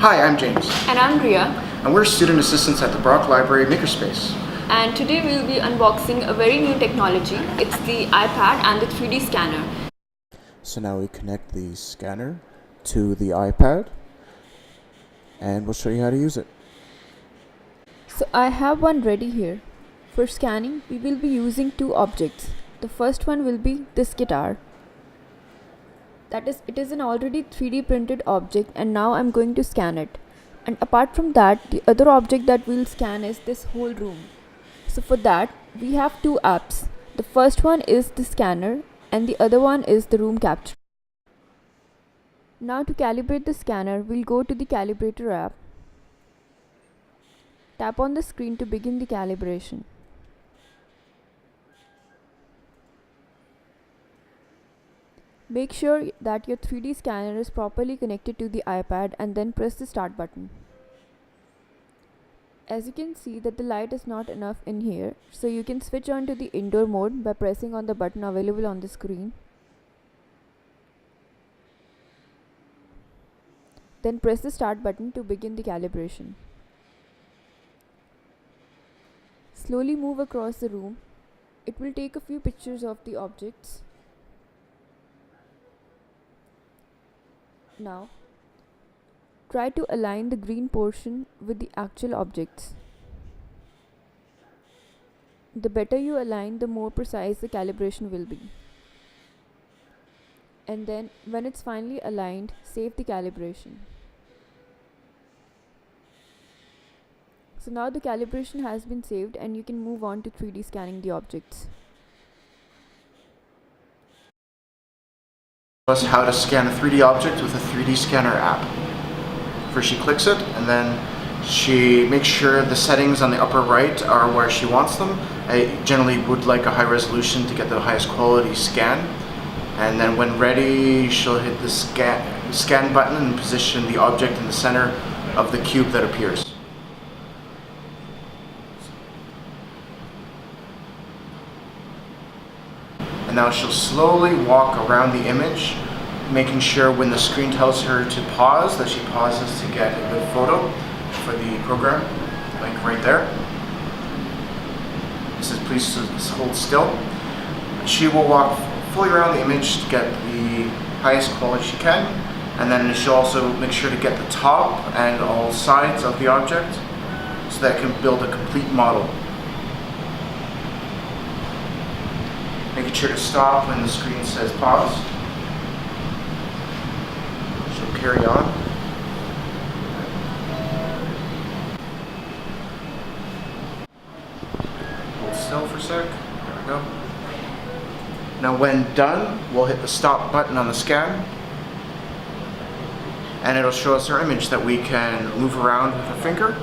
Hi, I'm James. And I'm Ria. And we're student assistants at the Brock Library Makerspace. And today we'll be unboxing a very new technology. It's the iPad and the 3D scanner. So now we connect the scanner to the iPad and we'll show you how to use it. So I have one ready here. For scanning, we will be using two objects. The first one will be this guitar. That is, it is an already 3D printed object and now I'm going to scan it. And apart from that, the other object that we'll scan is this whole room. So for that, we have two apps. The first one is the scanner and the other one is the room capture. Now to calibrate the scanner, we'll go to the Calibrator app. Tap on the screen to begin the calibration. Make sure that your 3D scanner is properly connected to the iPad and then press the start button. As you can see that the light is not enough in here, so you can switch on to the indoor mode by pressing on the button available on the screen. Then press the start button to begin the calibration. Slowly move across the room. It will take a few pictures of the objects. Now, try to align the green portion with the actual objects. The better you align, the more precise the calibration will be. And then, when it's finally aligned, save the calibration. So now the calibration has been saved and you can move on to 3D scanning the objects. Us how to scan a 3D object with a 3D scanner app. First she clicks it and then she makes sure the settings on the upper right are where she wants them. I generally would like a high resolution to get the highest quality scan. And then when ready, she'll hit the scan button and position the object in the center of the cube that appears. And now she'll slowly walk around the image, making sure when the screen tells her to pause, that she pauses to get a good photo for the program, like right there. It says please hold still. She will walk fully around the image to get the highest quality she can, and then she'll also make sure to get the top and all sides of the object so that it can build a complete model. Making sure to stop when the screen says pause. She'll carry on. Hold still for a sec. There we go. Now when done, we'll hit the stop button on the scan. And it'll show us our image that we can move around with a finger.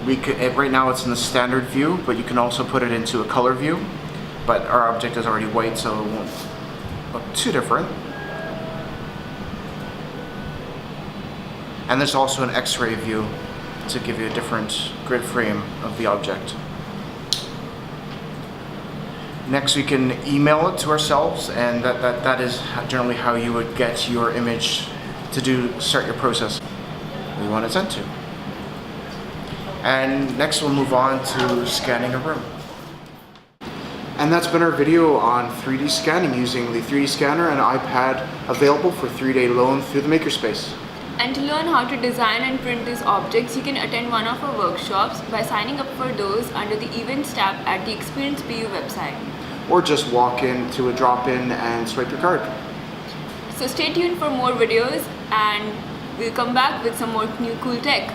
Right now it's in the standard view, but you can also put it into a color view. But our object is already white, so it won't look too different. And there's also an X-ray view to give you a different grid frame of the object. Next we can email it to ourselves, and that is generally how you would get your image to start your process we want it sent to. And next we'll move on to scanning a room. And that's been our video on 3D scanning using the 3D scanner and iPad available for 3-day loan through the Makerspace. And to learn how to design and print these objects, you can attend one of our workshops by signing up for those under the Events tab at the Experience PU website. Or just walk in to a drop-in and swipe your card. So stay tuned for more videos and we'll come back with some more new cool tech.